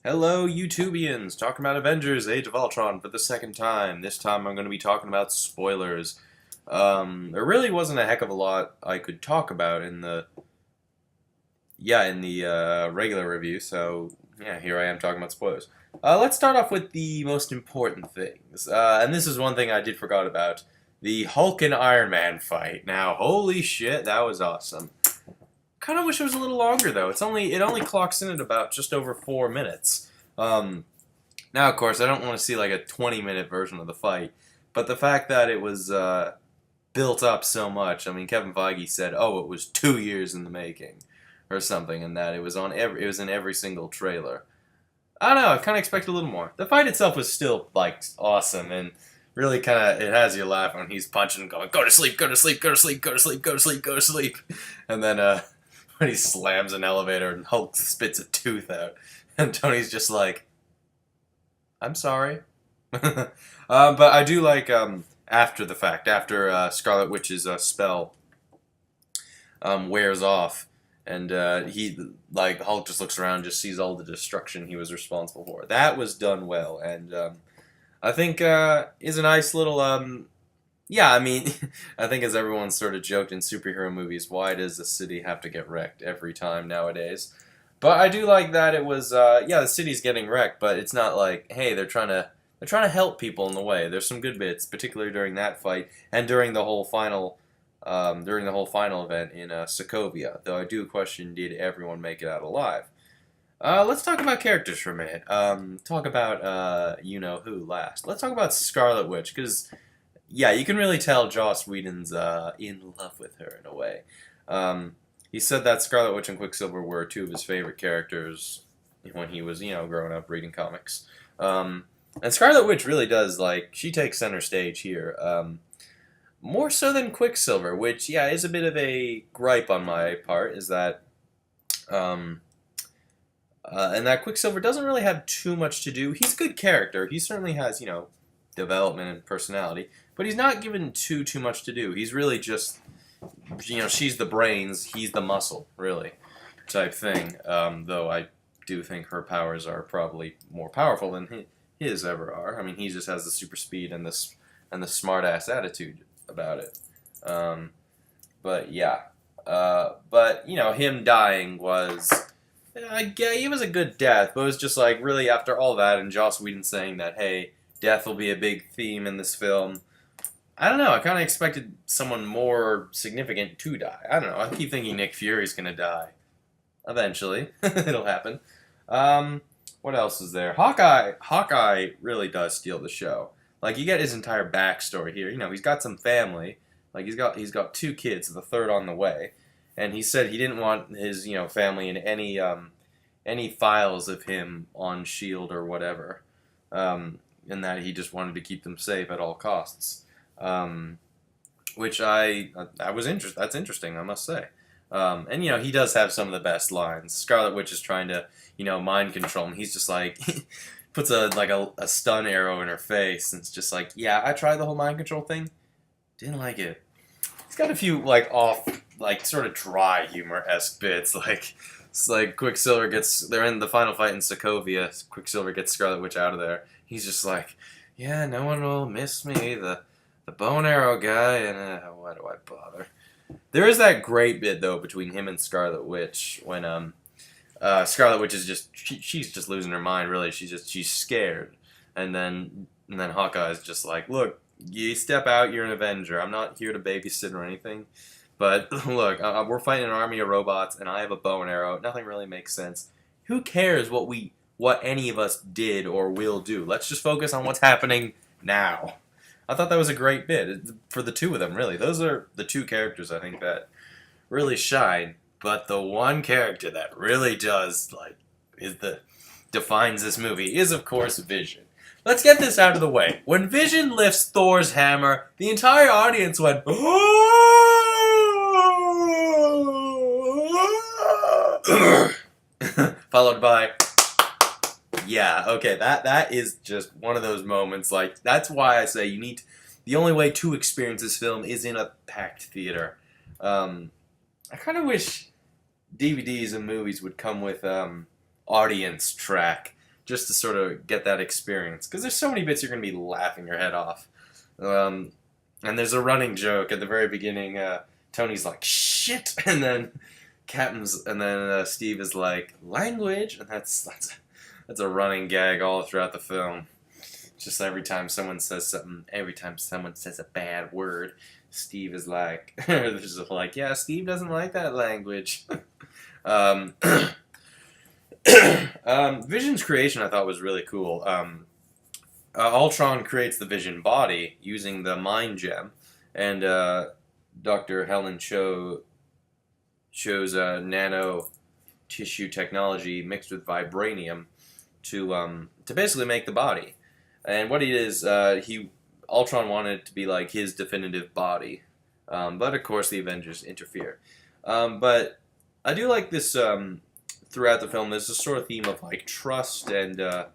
Hello, YouTubians! Talking about Avengers: Age of Ultron for the second time. This time I'm going to be talking about spoilers. There really wasn't a heck of a lot I could talk about in the regular review. So yeah, here I am talking about spoilers. Let's start off with the most important things, and this is one thing I did forgot about: the Hulk and Iron Man fight. Now, holy shit, that was awesome. Kind of wish it was a little longer though. It only clocks in at about just over 4 minutes. Um, Now, of course, I don't want to see like a 20-minute version of the fight, but the fact that it was built up so much. I mean, Kevin Feige said, "Oh, it was 2 years in the making," or something, and that it was in every single trailer. I don't know. I kind of expected a little more. The fight itself was still like awesome and really kind of it has you laughing. He's punching, and going, "Go to sleep, go to sleep, go to sleep, go to sleep, go to sleep, go to sleep," and then when he slams an elevator and Hulk spits a tooth out, and Tony's just like, "I'm sorry." But I do like after the fact, after Scarlet Witch's spell wears off, and he like Hulk just looks around, just sees all the destruction he was responsible for. That was done well, and I think is a nice little yeah, I mean, I think as everyone's sort of joked in superhero movies, why does the city have to get wrecked every time nowadays? But I do like that it was, yeah, the city's getting wrecked, but it's not like, hey, they're trying to help people in the way. There's some good bits, particularly during that fight and during the whole final event in Sokovia. Though I do question, did everyone make it out alive? Let's talk about characters for a minute. Talk about you know who last. Let's talk about Scarlet Witch because yeah, you can really tell Joss Whedon's in love with her in a way. He said that Scarlet Witch and Quicksilver were two of his favorite characters when he was, growing up reading comics. And Scarlet Witch really does, like, she takes center stage here. More so than Quicksilver, which, yeah, is a bit of a gripe on my part, is that, um, and that Quicksilver doesn't really have too much to do. He's a good character. He certainly has, development and personality, but he's not given too much to do. He's really just, she's the brains, he's the muscle, really, type thing. Though I do think her powers are probably more powerful than his ever are. I mean, he just has the super speed and the smart ass attitude about it. But yeah, but him dying was. Yeah, he was a good death, but it was just like really after all that, and Joss Whedon saying that, hey, death will be a big theme in this film. I don't know. I kind of expected someone more significant to die. I don't know. I keep thinking Nick Fury's gonna die. Eventually, it'll happen. What else is there? Hawkeye really does steal the show. Like you get his entire backstory here. He's got some family. Like he's got two kids, the third on the way, and he said he didn't want his family in any files of him on Shield or whatever. And that he just wanted to keep them safe at all costs. Which I was interested. That's interesting, I must say. And he does have some of the best lines. Scarlet Witch is trying to mind control him. He's just like puts a stun arrow in her face, and it's just like, yeah, I tried the whole mind control thing, didn't like it. He's got a few sort of dry humor-esque bits, like it's like they're in the final fight in Sokovia. Quicksilver gets Scarlet Witch out of there. He's just like, yeah, no one will miss me, the bow and arrow guy, and why do I bother? There is that great bit though between him and Scarlet Witch when Scarlet Witch is she's just losing her mind. Really, she's scared, and then Hawkeye's just like, look, you step out, you're an Avenger. I'm not here to babysit or anything, but look, we're fighting an army of robots, and I have a bow and arrow. Nothing really makes sense. Who cares what any of us did or will do? Let's just focus on what's happening now. I thought that was a great bit for the two of them, really. Those are the two characters I think that really shine. But the one character that really does, defines this movie is, of course, Vision. Let's get this out of the way. When Vision lifts Thor's hammer, the entire audience went, followed by, yeah, okay, that is just one of those moments. Like, that's why I say the only way to experience this film is in a packed theater. I kind of wish DVDs and movies would come with audience track, just to sort of get that experience. Because there's so many bits you're going to be laughing your head off. And there's a running joke at the very beginning. Tony's like, shit! And then Steve is like, language! And that's a running gag all throughout the film. Just every time someone says something, every time someone says a bad word, Steve is like, just like, yeah, Steve doesn't like that language. Vision's creation I thought was really cool. Ultron creates the Vision body using the mind gem, and Dr. Helen chose nano tissue technology mixed with vibranium to basically make the body. And what it is, Ultron wanted it to be like his definitive body, but of course the Avengers interfere. But I do like this throughout the film. There's a sort of theme of like trust and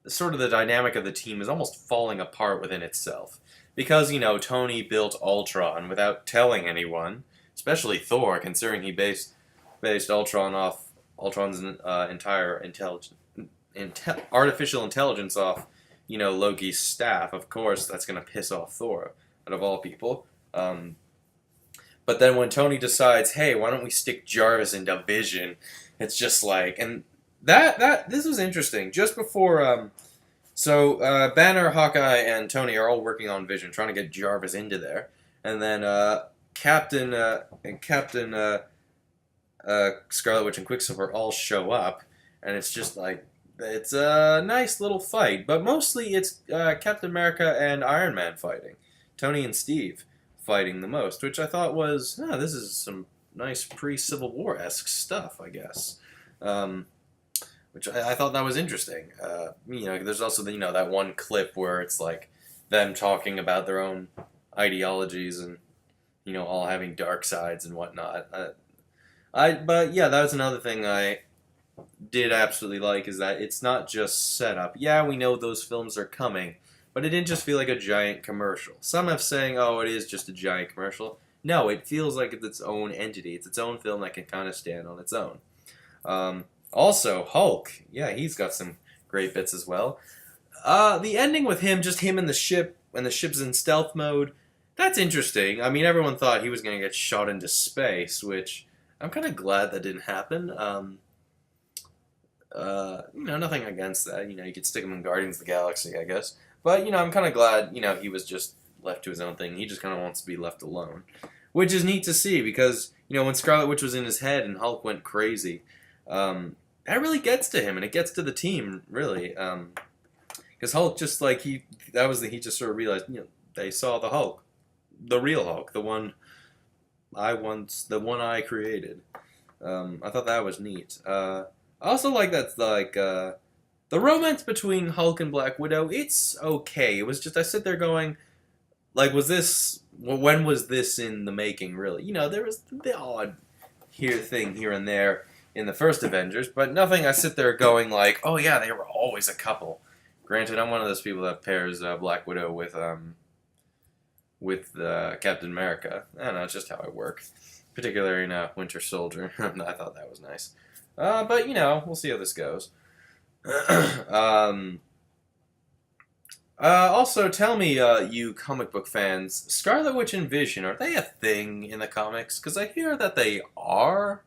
sort of the dynamic of the team is almost falling apart within itself. Because, Tony built Ultron without telling anyone, especially Thor, considering he based Ultron's entire artificial intelligence off, Loki's staff. Of course, that's going to piss off Thor, out of all people. But then when Tony decides, hey, why don't we stick Jarvis into Vision, it's just like, and this was interesting. Just before, Banner, Hawkeye, and Tony are all working on Vision, trying to get Jarvis into there, and then Captain Scarlet Witch and Quicksilver all show up, and it's just like, it's a nice little fight, but mostly it's Captain America and Iron Man fighting. Tony and Steve fighting the most, which I thought was, this is some nice pre-Civil War-esque stuff, I guess. Which I thought that was interesting. There's also that one clip where it's like them talking about their own ideologies and all having dark sides and whatnot. But yeah, that was another thing I did absolutely like, is that it's not just set up. Yeah, we know those films are coming, but it didn't just feel like a giant commercial. Some have saying, oh, it is just a giant commercial. No, it feels like it's its own entity. It's its own film that can kind of stand on its own. Also, Hulk. Yeah, he's got some great bits as well. The ending with him, just him in the ship, and the ship's in stealth mode, that's interesting. I mean, everyone thought he was going to get shot into space, which I'm kind of glad that didn't happen. Nothing against that. You could stick him in Guardians of the Galaxy, I guess. But, I'm kind of glad, he was just left to his own thing. He just kind of wants to be left alone. Which is neat to see, because, when Scarlet Witch was in his head and Hulk went crazy, that really gets to him, and it gets to the team, really. Because Hulk just, he just sort of realized, they saw the Hulk. The real Hulk. The one I created. I thought that was neat. I also like that, the romance between Hulk and Black Widow, it's okay. It was just, I sit there going, when was this in the making, really? There was the odd thing here and there in the first Avengers, but nothing I sit there going like, oh yeah, they were always a couple. Granted, I'm one of those people that pairs Black Widow with Captain America. I don't know, it's just how I work. Particularly in Winter Soldier. I thought that was nice. But, we'll see how this goes. Also, tell me, you comic book fans, Scarlet Witch and Vision, are they a thing in the comics? Because I hear that they are.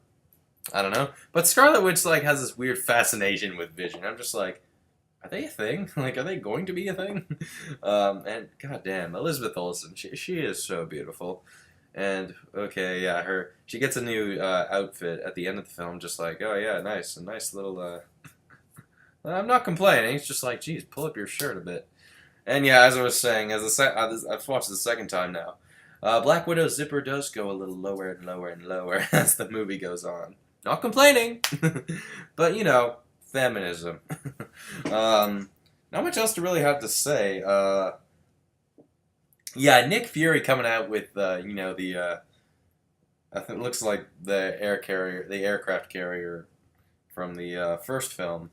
I don't know. But Scarlet Witch, has this weird fascination with Vision. I'm just like, are they a thing? Are they going to be a thing? And, goddamn, Elizabeth Olsen, she is so beautiful. And, okay, yeah, she gets a new outfit at the end of the film, just like, oh yeah, nice, a nice little, I'm not complaining, it's just like, geez, pull up your shirt a bit. And yeah, as I was saying, I've watched it the second time now, Black Widow's zipper does go a little lower and lower and lower as the movie goes on. Not complaining, but, feminism. Not much else to really have to say. Yeah, Nick Fury coming out with, I think it looks like the aircraft carrier from the first film.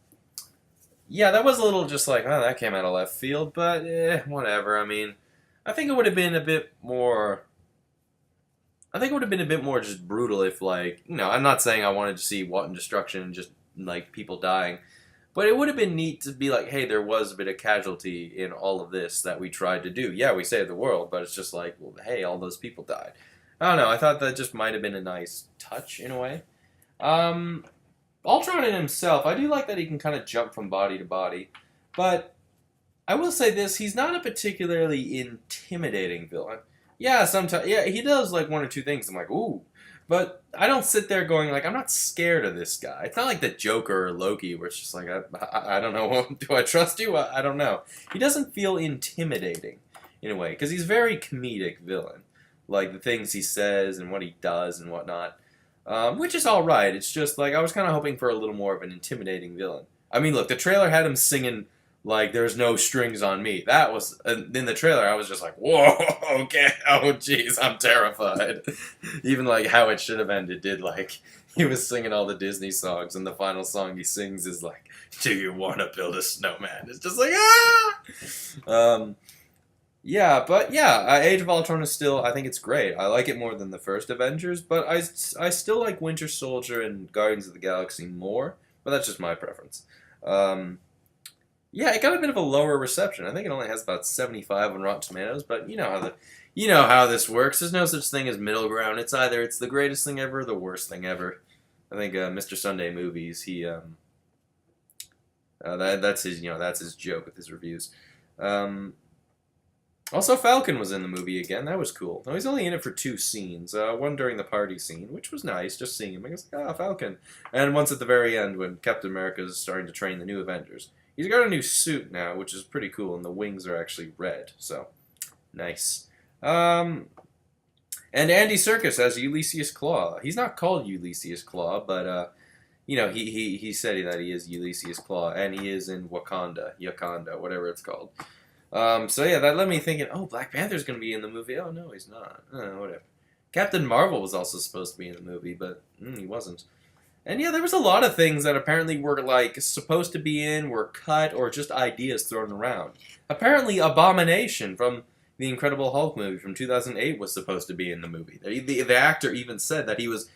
Yeah, that was a little just like, oh, that came out of left field, but whatever. I mean, I think it would have been a bit more just brutal if, I'm not saying I wanted to see wanton destruction and just, people dying, But it would have been neat to be like, hey, there was a bit of casualty in all of this that we tried to do. Yeah, we saved the world, but it's just like, well, hey, all those people died. I don't know. I thought that just might have been a nice touch in a way. Um, Ultron in himself, I do like that he can kind of jump from body to body, but I will say this: he's not a particularly intimidating villain. Yeah, sometimes, yeah, he does like one or two things. I'm like, ooh, but I don't sit there going like, I'm not scared of this guy. It's not like the Joker or Loki, where it's just like, I don't know, do I trust you? I don't know. He doesn't feel intimidating in a way because he's a very comedic villain, like the things he says and what he does and whatnot. Which is all right. It's just like I was kind of hoping for a little more of an intimidating villain. I mean, look, the trailer had him singing like "There's no strings on me." That was in the trailer. I was just like, "Whoa, okay, oh jeez, I'm terrified." Even like how it should have ended did like he was singing all the Disney songs, and the final song he sings is like, "Do you want to build a snowman?" It's just like ah. Yeah, but yeah, Age of Ultron is still, I think it's great. I like it more than the first Avengers, but I still like Winter Soldier and Guardians of the Galaxy more, but that's just my preference. Um, yeah, it got a bit of a lower reception. I think it only has about 75 on Rotten Tomatoes, but you know how this works. There's no such thing as middle ground. It's either it's the greatest thing ever or the worst thing ever. I think Mr. Sunday Movies, that's his joke with his reviews. Um, Also, Falcon was in the movie again. That was cool. Now, he's only in it for 2 scenes. One during the party scene, which was nice, just seeing him. I guess, Falcon. And once at the very end when Captain America is starting to train the new Avengers. He's got a new suit now, which is pretty cool, and the wings are actually red. So, nice. And Andy Serkis as Ulysses Claw. He's not called Ulysses Claw, but, he said that he is Ulysses Claw, and he is in Wakanda, whatever it's called. So yeah, that led me thinking, oh, Black Panther's going to be in the movie. Oh, no, he's not. Whatever. Captain Marvel was also supposed to be in the movie, but he wasn't. And yeah, there was a lot of things that apparently were, like, supposed to be in, were cut, or just ideas thrown around. Apparently, Abomination from the Incredible Hulk movie from 2008 was supposed to be in the movie. The actor even said that he was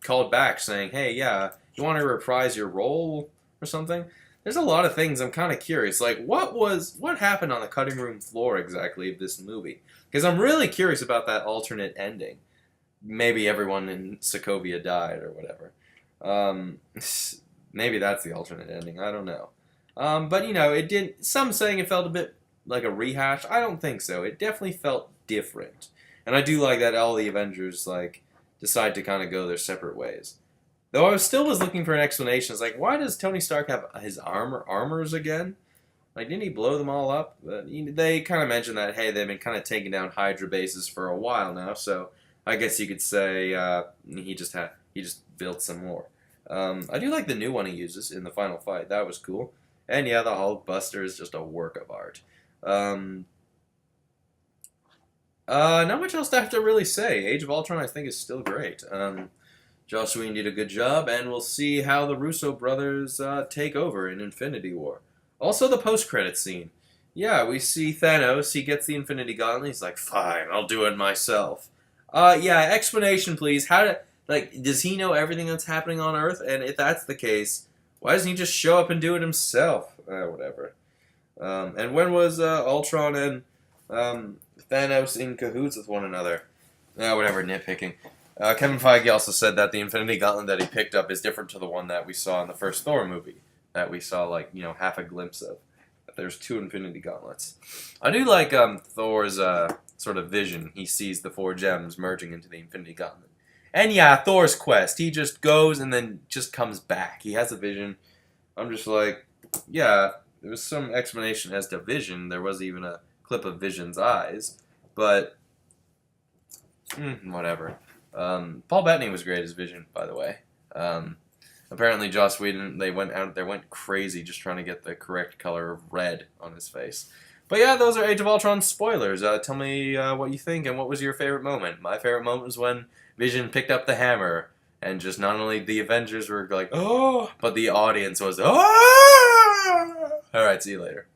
called back saying, hey, yeah, you want to reprise your role or something? There's a lot of things I'm kind of curious. Like, what happened on the cutting room floor exactly of this movie? Because I'm really curious about that alternate ending. Maybe everyone in Sokovia died or whatever. Maybe that's the alternate ending. I don't know. But it didn't. Some saying it felt a bit like a rehash. I don't think so. It definitely felt different, and I do like that all the Avengers decide to kind of go their separate ways. Though I still was looking for an explanation. It's like, why does Tony Stark have his armors again? Like, didn't he blow them all up? But they kind of mentioned that, hey, they've been kind of taking down Hydra bases for a while now, so I guess you could say he just built some more. I do like the new one he uses in the final fight. That was cool. And yeah, the Hulk Buster is just a work of art. Not much else to have to really say. Age of Ultron, I think, is still great. Joss Whedon did a good job, and we'll see how the Russo brothers take over in Infinity War. Also, the post-credit scene. Yeah, we see Thanos. He gets the Infinity Gauntlet. He's like, fine, I'll do it myself. Yeah, explanation, please. Does he know everything that's happening on Earth? And if that's the case, why doesn't he just show up and do it himself? Whatever. And when was Ultron and Thanos in cahoots with one another? Whatever, nitpicking. Kevin Feige also said that the Infinity Gauntlet that he picked up is different to the one that we saw in the first Thor movie, that we saw half a glimpse of. There's 2 Infinity Gauntlets. I do like Thor's sort of vision. He sees the 4 gems merging into the Infinity Gauntlet. And yeah, Thor's quest. He just goes and then just comes back. He has a vision. I'm just like, yeah, there was some explanation as to Vision. There was even a clip of Vision's eyes. But, whatever. Paul Bettany was great as Vision, by the way. Apparently, Joss Whedon, they went crazy just trying to get the correct color of red on his face. But yeah, those are Age of Ultron spoilers. Tell me what you think and what was your favorite moment. My favorite moment was when Vision picked up the hammer and just not only the Avengers were like, oh, but the audience was, oh! Alright, see you later.